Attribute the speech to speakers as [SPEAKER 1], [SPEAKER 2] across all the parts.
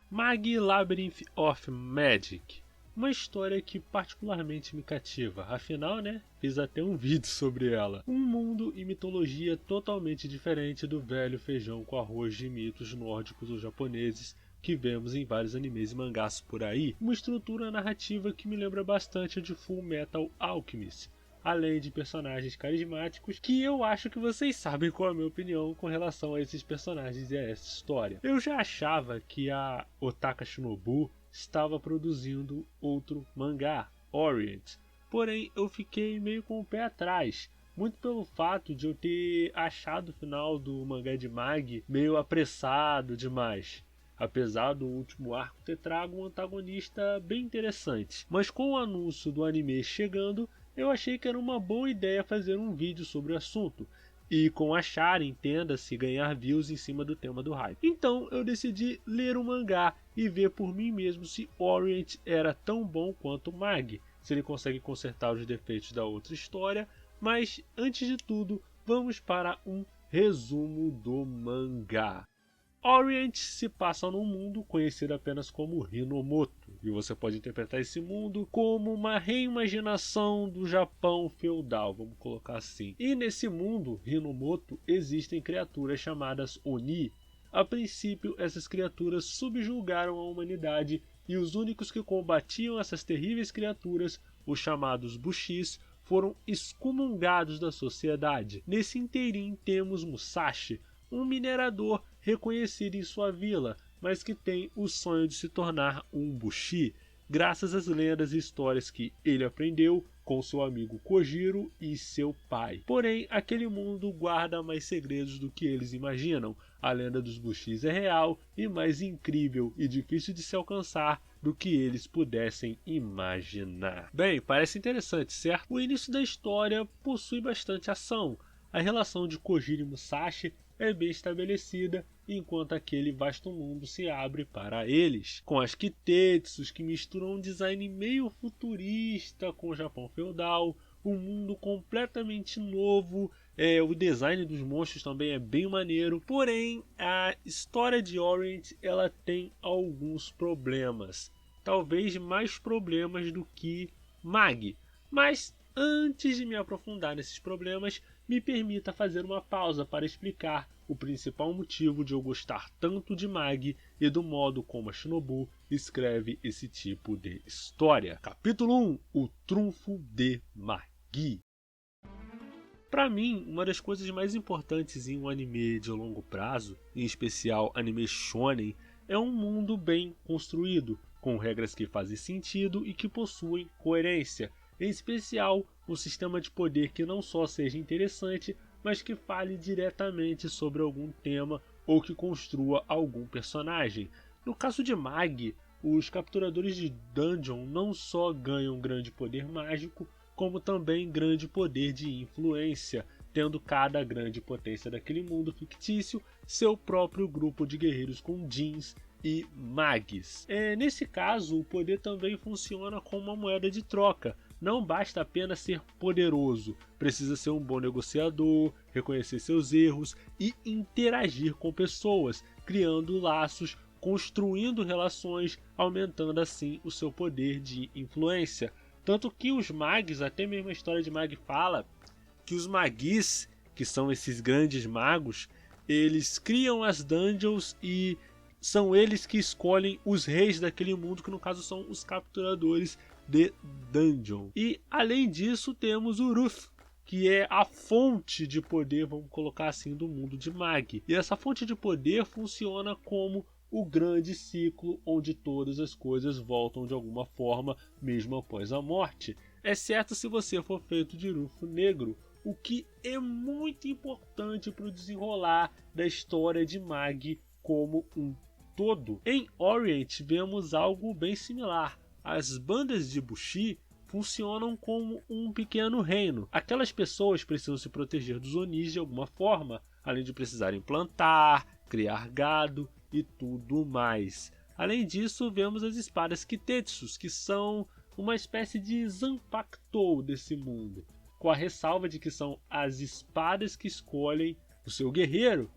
[SPEAKER 1] Mag Labyrinth of Magic. Uma história que particularmente me cativa, afinal, fiz até um vídeo sobre ela. Um mundo e mitologia totalmente diferente do velho feijão com arroz de mitos nórdicos ou japoneses que vemos em vários animes e mangás por aí. Uma estrutura narrativa que me lembra bastante de Full Metal Alchemist, além de personagens carismáticos que eu acho que vocês sabem qual é a minha opinião com relação a esses personagens e a essa história. Eu já achava que a Otaka Shinobu estava produzindo outro mangá, Orient, porém eu fiquei meio com o pé atrás, muito pelo fato de eu ter achado o final do mangá de Mag meio apressado demais. Apesar do último arco ter trago um antagonista bem interessante. Mas com o anúncio do anime chegando, eu achei que era uma boa ideia fazer um vídeo sobre o assunto. E com achar, entenda-se, ganhar views em cima do tema do hype. Então eu decidi ler o mangá e ver por mim mesmo se Orient era tão bom quanto Mag, se ele consegue consertar os defeitos da outra história. Mas antes de tudo, vamos para um resumo do mangá. Orient se passa num mundo conhecido apenas como Hinomoto, e você pode interpretar esse mundo como uma reimaginação do Japão feudal, vamos colocar assim. E nesse mundo, Hinomoto, existem criaturas chamadas Oni. A princípio, essas criaturas subjugaram a humanidade, e os únicos que combatiam essas terríveis criaturas, os chamados Bushis, foram excomungados da sociedade. Nesse inteirinho temos Musashi, um minerador reconhecido em sua vila, mas que tem o sonho de se tornar um Bushi, graças às lendas e histórias que ele aprendeu com seu amigo Kojiro e seu pai. Porém, aquele mundo guarda mais segredos do que eles imaginam. A lenda dos Bushis é real e mais incrível e difícil de se alcançar do que eles pudessem imaginar. Bem, parece interessante, certo? O início da história possui bastante ação. A relação de Kojiro e Musashi é bem estabelecida, enquanto aquele vasto mundo se abre para eles, com as Kitetsus que misturam um design meio futurista com o Japão feudal, um mundo completamente novo, o design dos monstros também é bem maneiro, porém a história de Orient ela tem alguns problemas, talvez mais problemas do que Mag, mas antes de me aprofundar nesses problemas, me permita fazer uma pausa para explicar o principal motivo de eu gostar tanto de Mag e do modo como a Shinobu escreve esse tipo de história. Capítulo 1: O Trunfo de Magi. Para mim, uma das coisas mais importantes em um anime de longo prazo, em especial anime shonen, é um mundo bem construído, com regras que fazem sentido e que possuem coerência. Em especial, um sistema de poder que não só seja interessante, mas que fale diretamente sobre algum tema ou que construa algum personagem. No caso de Mag, os capturadores de Dungeon não só ganham grande poder mágico, como também grande poder de influência, tendo cada grande potência daquele mundo fictício seu próprio grupo de guerreiros com jeans e mags. Nesse caso, o poder também funciona como uma moeda de troca. Não basta apenas ser poderoso, precisa ser um bom negociador, reconhecer seus erros e interagir com pessoas, criando laços, construindo relações, aumentando assim o seu poder de influência. Tanto que os mags, até mesmo a história de Mag fala que os magis, que são esses grandes magos, eles criam as dungeons e são eles que escolhem os reis daquele mundo, que no caso são os capturadores de dungeon. E além disso temos o Ruth, que é a fonte de poder, vamos colocar assim, do mundo de Mag. E essa fonte de poder funciona como o grande ciclo onde todas as coisas voltam de alguma forma, mesmo após a morte, exceto se você for feito de Rufo Negro, o que é muito importante para o desenrolar da história de Mag como um todo. Em Orient vemos algo bem similar. As bandas de Bushi funcionam como um pequeno reino. Aquelas pessoas precisam se proteger dos Onis de alguma forma, além de precisarem plantar, criar gado e tudo mais. Além disso, vemos as espadas Kitetsus, que são uma espécie de Zanpakuto desse mundo, com a ressalva de que são as espadas que escolhem o seu guerreiro,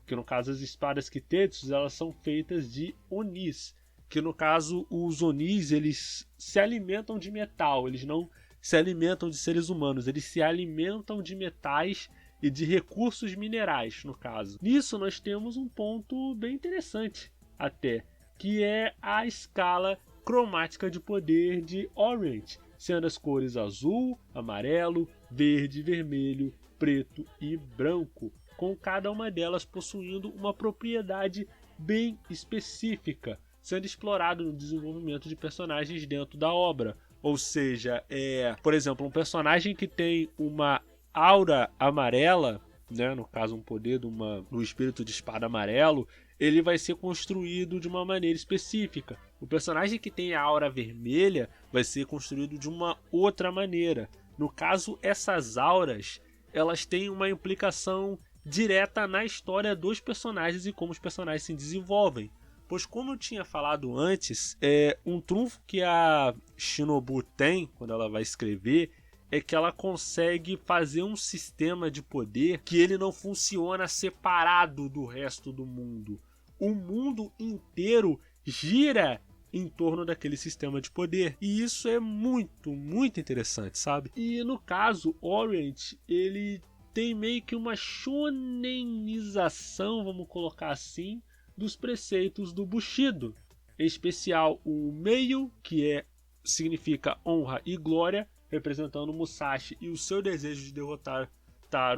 [SPEAKER 1] que no caso as espadas Kitetsu, elas são feitas de Onis, que no caso os Onis, eles se alimentam de metal, eles não se alimentam de seres humanos, eles se alimentam de metais e de recursos minerais, no caso. Nisso nós temos um ponto bem interessante até, que é a escala cromática de poder de Orient, sendo as cores azul, amarelo, verde, vermelho, preto e branco, com cada uma delas possuindo uma propriedade bem específica, sendo explorado no desenvolvimento de personagens dentro da obra. Ou seja, por exemplo, um personagem que tem uma aura amarela, né, no caso um poder do espírito de espada amarelo, ele vai ser construído de uma maneira específica. O personagem que tem a aura vermelha vai ser construído de uma outra maneira. No caso, essas auras, elas têm uma implicação direta na história dos personagens e como os personagens se desenvolvem. Pois, como eu tinha falado antes, um trunfo que a Shinobu tem quando ela vai escrever é que ela consegue fazer um sistema de poder que ele não funciona separado do resto do mundo. O mundo inteiro gira em torno daquele sistema de poder. E isso é muito, muito interessante, sabe? E no caso, Orient, ele tem meio que uma shonenização, vamos colocar assim, dos preceitos do Bushido. Em especial o meio, que significa honra e glória, representando Musashi e o seu desejo de derrotar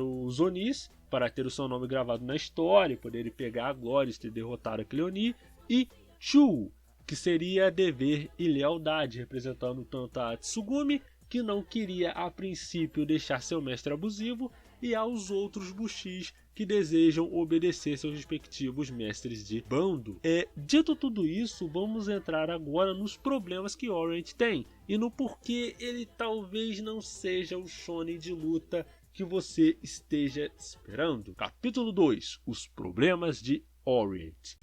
[SPEAKER 1] os Onis, para ter o seu nome gravado na história, poder pegar a glória de ter derrotado aquele Oni, e Chu, que seria dever e lealdade, representando tanto a Tsugumi, que não queria a princípio deixar seu mestre abusivo, e aos outros Bushis que desejam obedecer seus respectivos mestres de bando. Dito tudo isso, vamos entrar agora nos problemas que Orient tem, e no porquê ele talvez não seja o shonen de luta que você esteja esperando. Capítulo 2. Os problemas de Orient.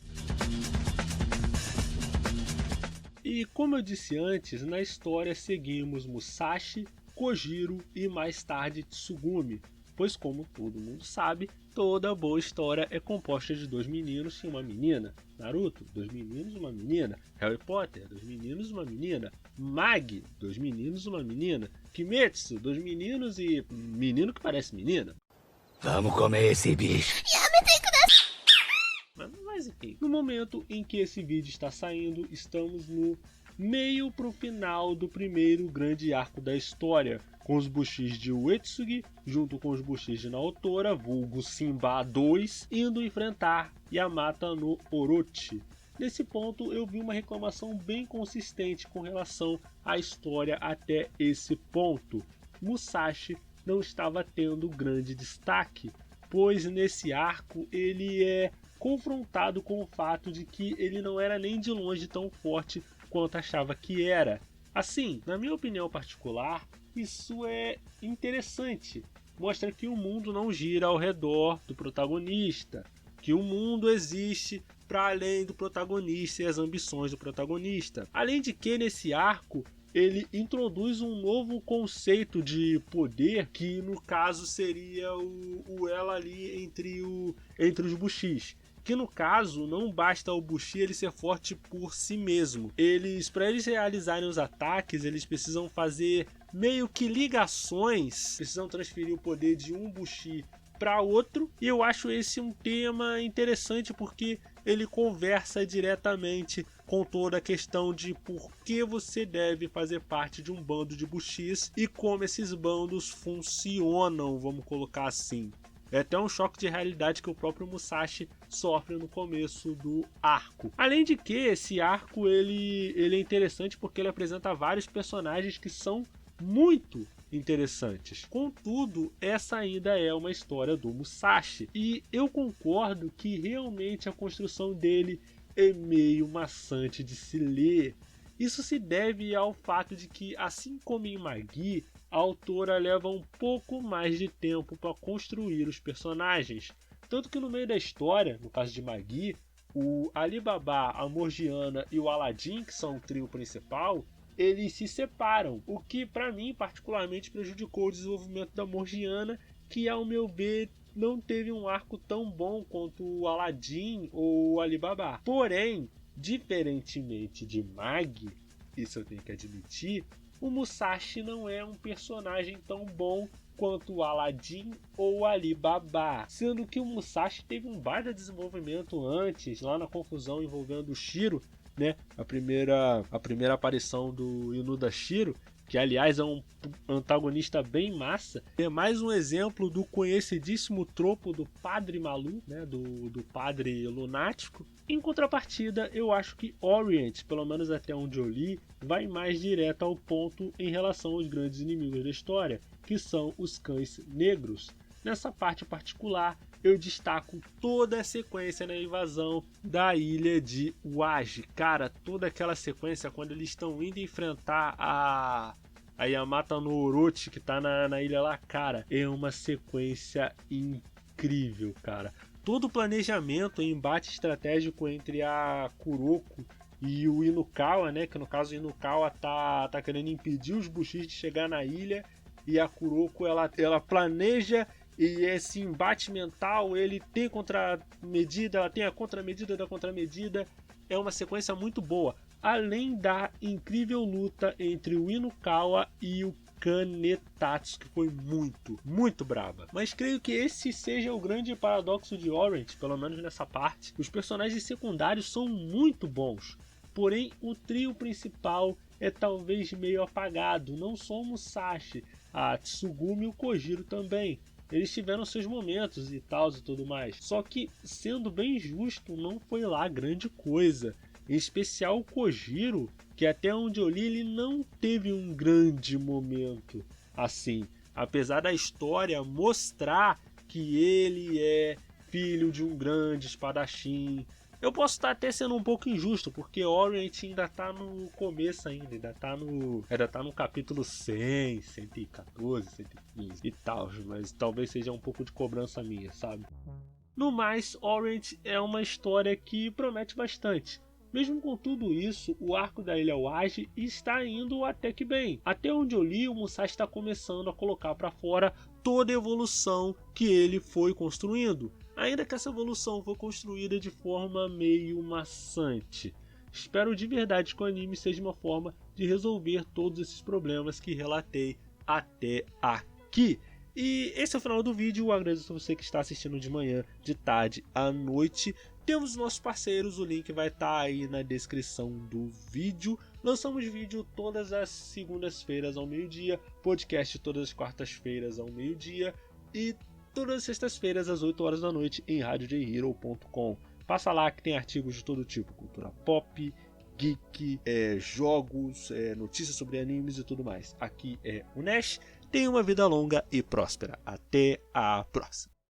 [SPEAKER 1] E como eu disse antes, na história seguimos Musashi, Kojiro e mais tarde Tsugumi, pois como todo mundo sabe, toda boa história é composta de 2 meninos e uma menina. Naruto, 2 meninos e uma menina. Harry Potter, 2 meninos e uma menina. Mag, 2 meninos e uma menina. Kimetsu, 2 meninos e menino que parece menina.
[SPEAKER 2] Vamos comer esse bicho.
[SPEAKER 1] Mas enfim, no momento em que esse vídeo está saindo, estamos no meio pro final do primeiro grande arco da história, com os Bushis de Uetsugi, junto com os Bushis de Naotora, vulgo Simba 2, indo enfrentar Yamata no Orochi. Nesse ponto eu vi uma reclamação bem consistente com relação à história até esse ponto. Musashi não estava tendo grande destaque, pois nesse arco ele é confrontado com o fato de que ele não era nem de longe tão forte quanto achava que era. Assim, na minha opinião particular, isso é interessante. Mostra que o mundo não gira ao redor do protagonista, que o mundo existe para além do protagonista e as ambições do protagonista. Além de que nesse arco ele introduz um novo conceito de poder, que no caso seria o elo ali entre os Bushis. Que no caso não basta o Bushi ele ser forte por si mesmo. Para eles realizarem os ataques, eles precisam fazer meio que ligações, precisam transferir o poder de um Bushi para outro. E eu acho esse um tema interessante porque ele conversa diretamente com toda a questão de por que você deve fazer parte de um bando de Bushis e como esses bandos funcionam, vamos colocar assim. É até um choque de realidade que o próprio Musashi sofre no começo do arco. Além de que esse arco ele é interessante porque ele apresenta vários personagens que são muito interessantes. Contudo, essa ainda é uma história do Musashi. E eu concordo que realmente a construção dele é meio maçante de se ler. Isso se deve ao fato de que, assim como em Magi, a autora leva um pouco mais de tempo para construir os personagens. Tanto que no meio da história, no caso de Magi, o Alibaba, a Morgiana e o Aladdin, que são o trio principal, eles se separam. O que para mim particularmente prejudicou o desenvolvimento da Morgiana, que ao meu ver não teve um arco tão bom quanto o Aladdin ou o Alibaba. Porém, diferentemente de Mag, isso eu tenho que admitir, o Musashi não é um personagem tão bom quanto o Aladdin ou o Alibaba, sendo que o Musashi teve um baita desenvolvimento antes, lá na confusão envolvendo o Shiro, né? A primeira aparição do Inuda Shiro, que aliás é um antagonista bem massa. É mais um exemplo do conhecidíssimo tropo do padre Malu, né? do padre lunático. Em contrapartida, eu acho que Orient, pelo menos até onde eu li, vai mais direto ao ponto em relação aos grandes inimigos da história, que são os cães negros. Nessa parte particular, eu destaco toda a sequência na invasão da ilha de Wage. Cara, toda aquela sequência quando eles estão indo enfrentar a Yamata no Orochi, que tá na ilha lá, cara, é uma sequência incrível, cara. Todo o planejamento e embate estratégico entre a Kuroko e o Inukawa, né, que no caso o Inukawa tá querendo impedir os Bushis de chegar na ilha, e a Kuroko ela planeja, e esse embate mental, ele tem contramedida, ela tem a contramedida da contramedida. É uma sequência muito boa, além da incrível luta entre o Inukawa e o Kanetatsu, que foi muito braba. Mas creio que esse seja o grande paradoxo de Orient, pelo menos nessa parte. Os personagens secundários são muito bons, porém o trio principal é talvez meio apagado. Não só o Musashi, a Tsugumi e o Kojiro também. Eles tiveram seus momentos e tal e tudo mais. Só que, sendo bem justo, não foi lá grande coisa. Em especial o Kojiro, que até onde eu li ele não teve um grande momento assim. Apesar da história mostrar que ele é filho de um grande espadachim. Eu posso estar até sendo um pouco injusto, porque Orient ainda tá no começo ainda tá no capítulo 100, 114, 115 e tal, mas talvez seja um pouco de cobrança minha, sabe? No mais, Orient é uma história que promete bastante. Mesmo com tudo isso, o arco da Ilha Wage está indo até que bem. Até onde eu li, o Musashi está começando a colocar para fora toda a evolução que ele foi construindo. Ainda que essa evolução foi construída de forma meio maçante. Espero de verdade que o anime seja uma forma de resolver todos esses problemas que relatei até aqui. E esse é o final do vídeo. Eu agradeço a você que está assistindo de manhã, de tarde, à noite. Temos os nossos parceiros, o link vai estar aí na descrição do vídeo. Lançamos vídeo todas as segundas-feiras ao meio-dia, podcast todas as quartas-feiras ao meio-dia e todas as sextas-feiras às 8 horas da noite em radiojhero.com. Passa lá que tem artigos de todo tipo, cultura pop, geek, jogos, notícias sobre animes e tudo mais. Aqui é o Nash. Tenha uma vida longa e próspera. Até a próxima.